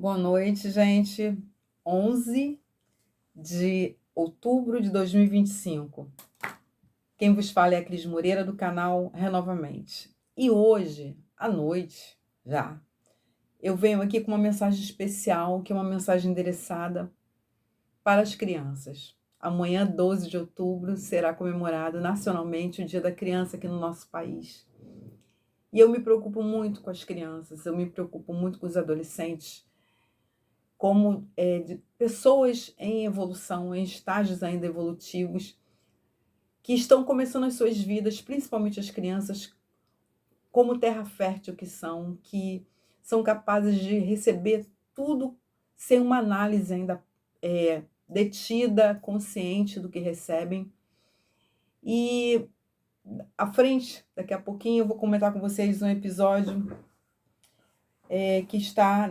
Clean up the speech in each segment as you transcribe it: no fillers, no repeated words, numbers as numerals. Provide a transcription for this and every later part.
Boa noite, gente. 11 de outubro de 2025. Quem vos fala é a Cris Moreira, do canal Renovamente. E hoje, à noite, já, eu venho aqui com uma mensagem especial, que é uma mensagem endereçada para as crianças. Amanhã, 12 de outubro, será comemorado nacionalmente o Dia da Criança aqui no nosso país. E eu me preocupo muito com as crianças, eu me preocupo muito com os adolescentes, como de pessoas em evolução, em estágios ainda evolutivos, que estão começando as suas vidas, principalmente as crianças, como terra fértil que são capazes de receber tudo sem uma análise ainda detida, consciente do que recebem. E à frente, daqui a pouquinho, eu vou comentar com vocês um episódio que está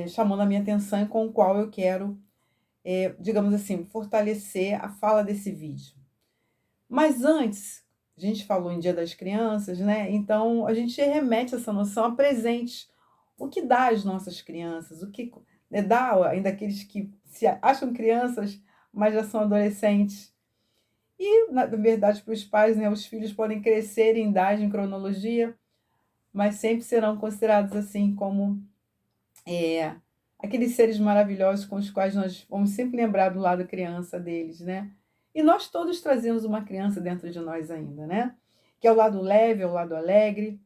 chamando a minha atenção e com o qual eu quero digamos assim, fortalecer a fala desse vídeo. Mas antes, a gente falou em Dia das Crianças, né? Então a gente remete essa noção a presentes. O que dá às nossas crianças? O que dá ainda aqueles que se acham crianças, mas já são adolescentes? E, na verdade, para os pais, né, os filhos podem crescer em idade, em cronologia, mas sempre serão considerados assim como aqueles seres maravilhosos com os quais nós vamos sempre lembrar do lado criança deles, né? E nós todos trazemos uma criança dentro de nós ainda, né? Que é o lado leve, é o lado alegre.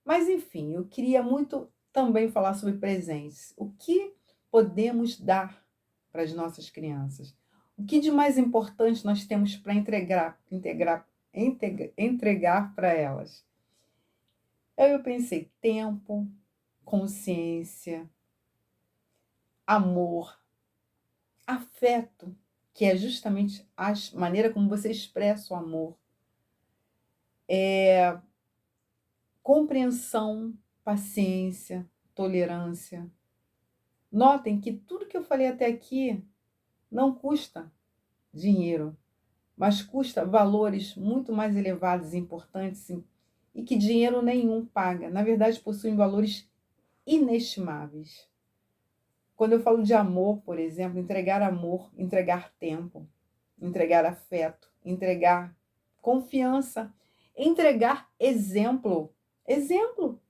Mas, enfim, eu queria muito também falar sobre presentes. O que podemos dar para as nossas crianças? O que de mais importante nós temos para entregar para elas? Aí eu pensei, tempo, consciência, amor, afeto, que é justamente a maneira como você expressa o amor, compreensão, paciência, tolerância. Notem que tudo que eu falei até aqui não custa dinheiro, mas custa valores muito mais elevados e importantes e que dinheiro nenhum paga. Na verdade, possuem valores inestimáveis. Quando eu falo de amor, por exemplo, amor, entregar tempo, entregar afeto, entregar confiança, entregar exemplo. Exemplo,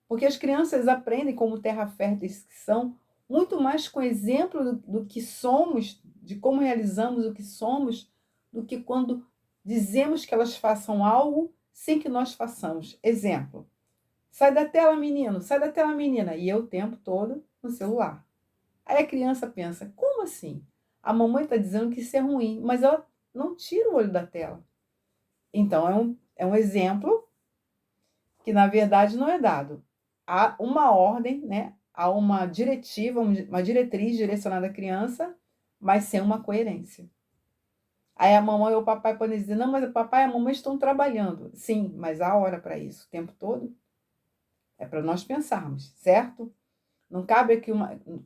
porque as crianças aprendem como terra férteis que são, muito mais com exemplo do que somos, de como realizamos o que somos, do que quando dizemos que elas façam algo sem que nós façamos. Exemplo, sai da tela, menino, sai da tela, menina, e eu o tempo todo no celular. Aí a criança pensa, como assim? A mamãe está dizendo que isso é ruim, mas ela não tira o olho da tela. Então, é um exemplo que, na verdade, não é dado. Há uma ordem, né? Há uma diretiva, uma diretriz direcionada à criança, mas sem uma coerência. Aí a mamãe ou o papai podem dizer, não, mas o papai e a mamãe estão trabalhando. Sim, mas há hora para isso, o tempo todo. É para nós pensarmos, certo? Não cabe aqui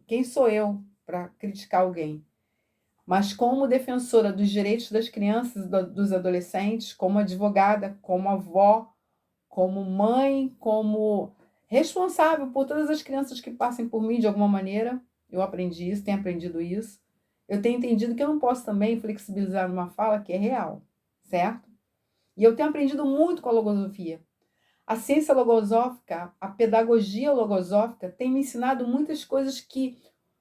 quem sou eu para criticar alguém? Mas como defensora dos direitos das crianças e dos adolescentes, como advogada, como avó, como mãe, como responsável por todas as crianças que passem por mim de alguma maneira, eu aprendi isso, tenho aprendido isso. Eu tenho entendido que eu não posso também flexibilizar uma fala que é real, certo? E eu tenho aprendido muito com a logosofia. A ciência logosófica, a pedagogia logosófica tem me ensinado muitas coisas que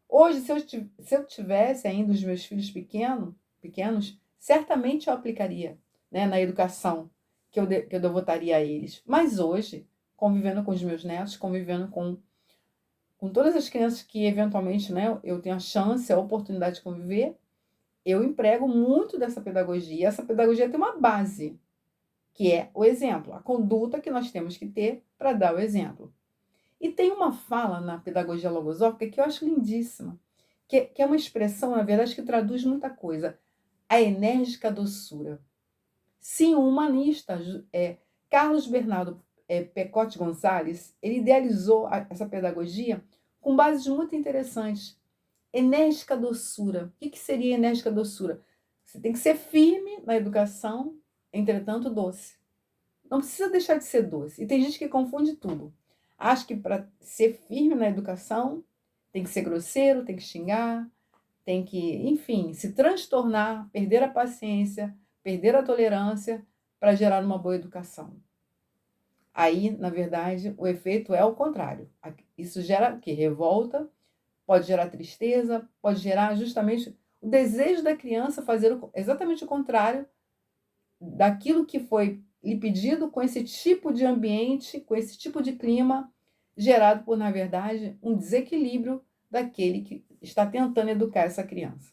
hoje, se eu tivesse ainda os meus filhos pequenos, certamente eu aplicaria, né, na educação que eu devotaria a eles. Mas hoje, convivendo com os meus netos, convivendo com todas as crianças que eventualmente, né, eu tenho a chance, a oportunidade de conviver, eu emprego muito dessa pedagogia. Essa pedagogia tem uma base, que é o exemplo, a conduta que nós temos que ter para dar o exemplo. E tem uma fala na pedagogia logosófica que eu acho lindíssima, que é uma expressão, na verdade, que traduz muita coisa. A enérgica doçura. Sim, o humanista Carlos Bernardo Pecote Gonçalves, ele idealizou essa pedagogia com bases muito interessantes. Enérgica doçura. O que seria enérgica doçura? Você tem que ser firme na educação, entretanto doce. Não precisa deixar de ser doce. E tem gente que confunde tudo. Acha que para ser firme na educação Tem que ser grosseiro, tem que xingar, tem que, enfim, se transtornar, perder a paciência, perder a tolerância para gerar uma boa educação. Aí, na verdade, o efeito é o contrário. Isso gera o quê? Revolta, pode gerar tristeza, pode gerar justamente o desejo da criança fazer exatamente o contrário daquilo que foi lhe pedido, com esse tipo de ambiente, com esse tipo de clima, gerado por, na verdade, um desequilíbrio daquele que está tentando educar essa criança.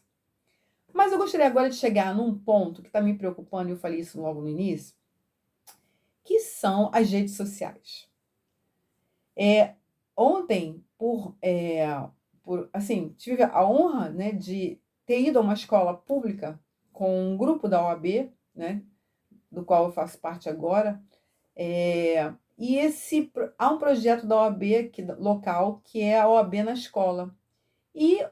Mas eu gostaria agora de chegar num ponto que está me preocupando, e eu falei isso logo no início, que são as redes sociais. Ontem, assim, tive a honra, né, de ter ido a uma escola pública com um grupo da OAB, né, do qual eu faço parte agora, e há um projeto da OAB aqui, local, que é a OAB na escola. E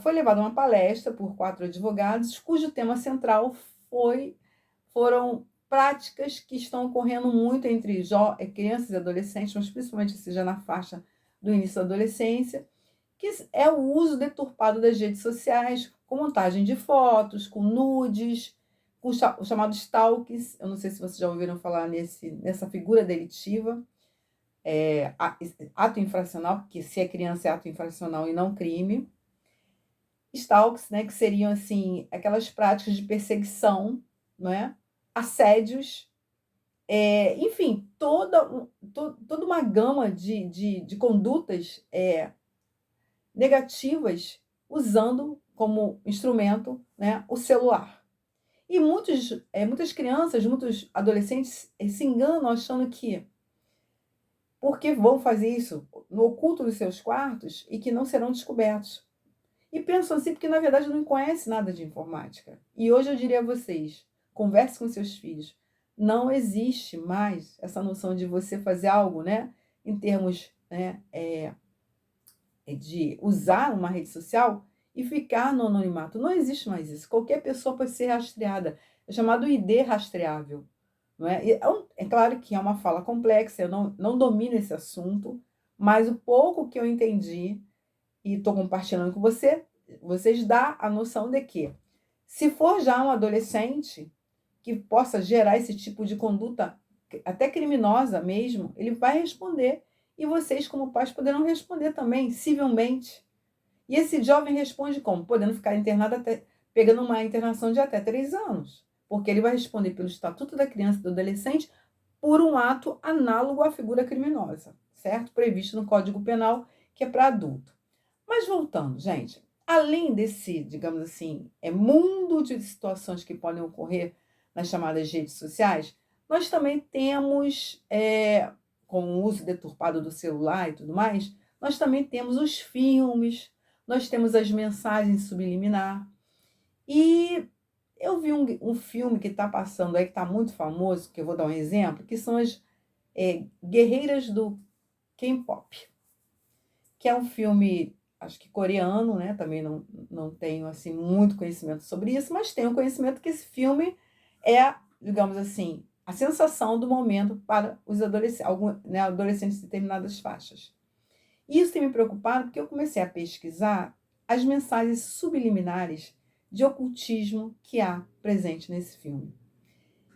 foi levada uma palestra por 4 advogados, cujo tema central foram práticas que estão ocorrendo muito entre crianças e adolescentes, mas principalmente já na faixa do início da adolescência, que é o uso deturpado das redes sociais, com montagem de fotos, com nudes, com o chamado stalks. Eu não sei se vocês já ouviram falar nessa figura delitiva, ato infracional, porque se é criança é ato infracional e não crime. Stalks, né, que seriam assim aquelas práticas de perseguição, não é? Assédios, enfim, toda uma gama de condutas negativas, usando como instrumento, né, o celular. E muitas crianças, muitos adolescentes se enganam achando que, porque vão fazer isso no oculto dos seus quartos e que não serão descobertos. E pensam assim porque, na verdade, não conhecem nada de informática. E hoje eu diria a vocês, converse com seus filhos. Não existe mais essa noção de você fazer algo, né, em termos, né, de usar uma rede social e ficar no anonimato. Não existe mais isso. Qualquer pessoa pode ser rastreada. É chamado ID rastreável. Não é? É claro que é uma fala complexa, eu não domino esse assunto, mas o pouco que eu entendi e estou compartilhando com vocês dá a noção de que, se for já um adolescente que possa gerar esse tipo de conduta, até criminosa mesmo, ele vai responder. E vocês, como pais, poderão responder também, civilmente. E esse jovem responde como? Podendo ficar internado pegando uma internação de até 3 anos. Porque ele vai responder pelo Estatuto da Criança e do Adolescente por um ato análogo à figura criminosa, certo? Previsto no Código Penal, que é para adulto. Mas voltando, gente, além desse, digamos assim, mundo de situações que podem ocorrer nas chamadas redes sociais, nós também temos, com o uso deturpado do celular e tudo mais, nós também temos os filmes, nós temos as mensagens subliminar. E eu vi um filme que está passando aí, que está muito famoso, que eu vou dar um exemplo, que são as guerreiras do K-pop, que é um filme, acho que coreano, né? Também não tenho assim muito conhecimento sobre isso, mas tenho conhecimento que esse filme é, digamos assim, a sensação do momento para os adolescentes de determinadas faixas. E isso tem me preocupado porque eu comecei a pesquisar as mensagens subliminares de ocultismo que há presente nesse filme.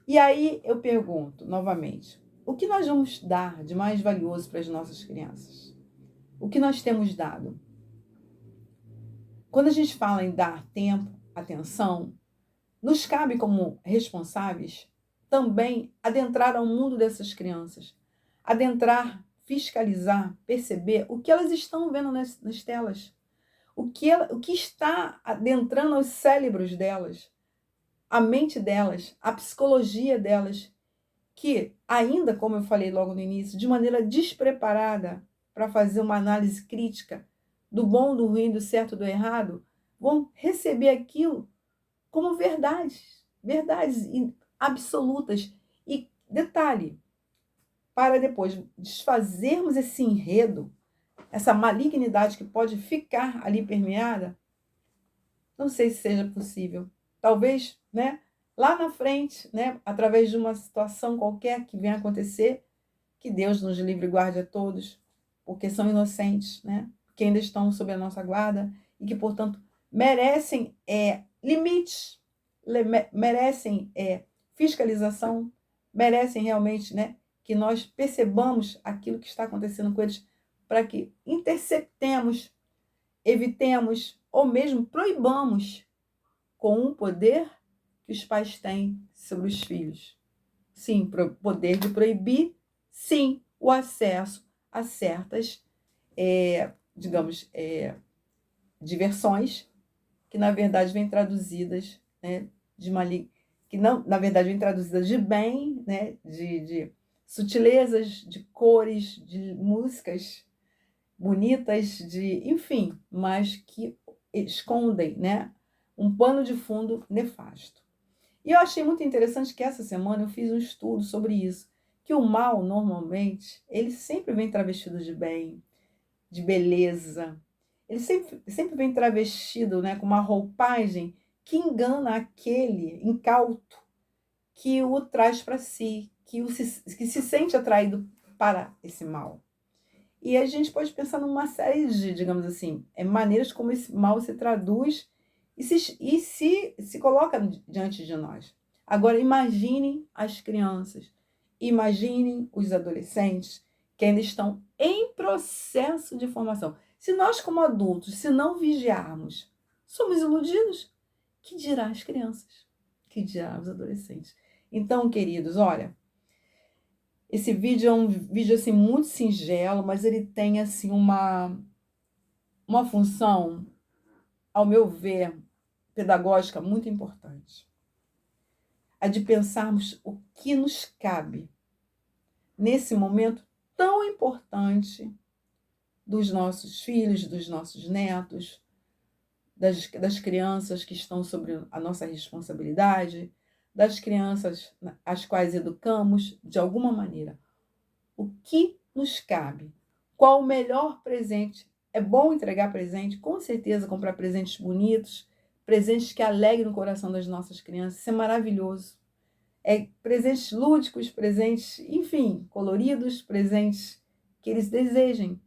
E aí eu pergunto novamente, o que nós vamos dar de mais valioso para as nossas crianças? O que nós temos dado? Quando a gente fala em dar tempo, atenção, nos cabe como responsáveis também adentrar ao mundo dessas crianças, adentrar, fiscalizar, perceber o que elas estão vendo nas telas, o que está adentrando aos cérebros delas, a mente delas, a psicologia delas, que ainda, como eu falei logo no início, de maneira despreparada para fazer uma análise crítica do bom, do ruim, do certo, do errado, vão receber aquilo como verdades absolutas. E detalhe, para depois desfazermos esse enredo, essa malignidade que pode ficar ali permeada, não sei se seja possível. Talvez, né, lá na frente, né, através de uma situação qualquer que venha a acontecer, que Deus nos livre e guarde a todos, porque são inocentes, né? que ainda estão sob a nossa guarda e que, portanto, merecem limites, merecem fiscalização, merecem realmente, né, que nós percebamos aquilo que está acontecendo com eles para que interceptemos, evitemos ou mesmo proibamos com o poder que os pais têm sobre os filhos. Sim, poder de proibir, sim, o acesso a certas, digamos, diversões que, na verdade, vêm traduzidas, né, que não, na verdade, vêm traduzidas de bem, né, de sutilezas, de cores, de músicas bonitas, enfim, mas que escondem, né, um pano de fundo nefasto. E eu achei muito interessante que essa semana eu fiz um estudo sobre isso, que o mal, normalmente, ele sempre vem travestido de bem, de beleza. Ele sempre vem travestido, né, com uma roupagem que engana aquele incauto que o traz para si, que se sente atraído para esse mal. E a gente pode pensar numa série de, digamos assim, maneiras como esse mal se traduz e se coloca diante de nós. Agora, imaginem as crianças, imaginem os adolescentes que ainda estão em processo de formação. Se nós, como adultos, se não vigiarmos, somos iludidos, que dirá as crianças? Que dirá os adolescentes? Então, queridos, olha, esse vídeo é um vídeo assim muito singelo, mas ele tem assim uma função, ao meu ver, pedagógica muito importante. A de pensarmos o que nos cabe nesse momento tão importante dos nossos filhos, dos nossos netos, das crianças que estão sob a nossa responsabilidade, das crianças às quais educamos de alguma maneira. O que nos cabe? Qual o melhor presente? É bom entregar presente, com certeza, comprar presentes bonitos, presentes que alegrem o coração das nossas crianças, isso é maravilhoso. Presentes lúdicos, presentes, enfim, coloridos, presentes que eles desejem.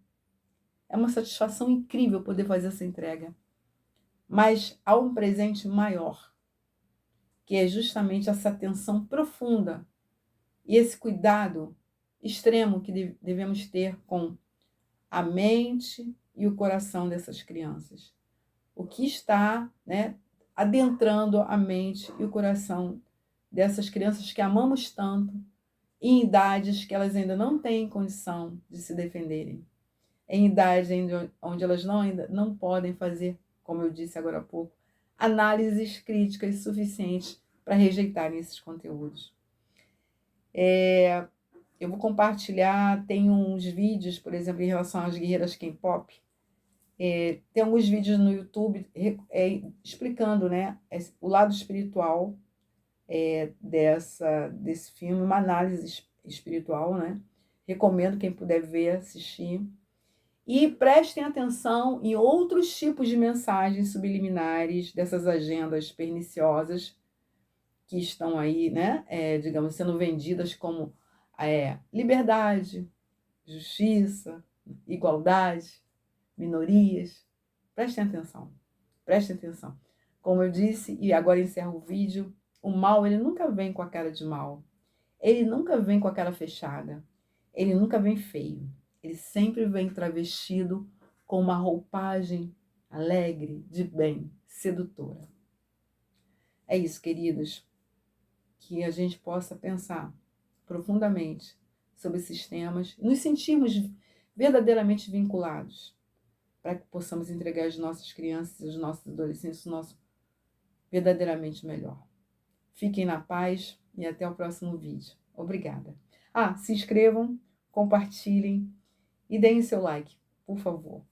É uma satisfação incrível poder fazer essa entrega. Mas há um presente maior, que é justamente essa atenção profunda e esse cuidado extremo que devemos ter com a mente e o coração dessas crianças. O que está, né, adentrando a mente e o coração dessas crianças que amamos tanto, em idades que elas ainda não têm condição de se defenderem, em idades onde elas ainda não podem fazer, como eu disse agora há pouco, análises críticas suficientes para rejeitarem esses conteúdos. Eu vou compartilhar, tem uns vídeos, por exemplo, em relação às guerreiras K-pop. Tem alguns vídeos no YouTube explicando, né, o lado espiritual desse filme, uma análise espiritual, né? Recomendo quem puder ver, assistir. E prestem atenção em outros tipos de mensagens subliminares dessas agendas perniciosas que estão aí, né, digamos, sendo vendidas como liberdade, justiça, igualdade, minorias. Prestem atenção, prestem atenção. Como eu disse, e agora encerro o vídeo, o mal, ele nunca vem com a cara de mal. Ele nunca vem com a cara fechada. Ele nunca vem feio. Ele sempre vem travestido com uma roupagem alegre, de bem, sedutora. É isso, queridos. Que a gente possa pensar profundamente sobre esses temas, nos sentirmos verdadeiramente vinculados, para que possamos entregar às nossas crianças e aos nossos adolescentes o nosso verdadeiramente melhor. Fiquem na paz e até o próximo vídeo. Obrigada. Se inscrevam, compartilhem e deem seu like, por favor.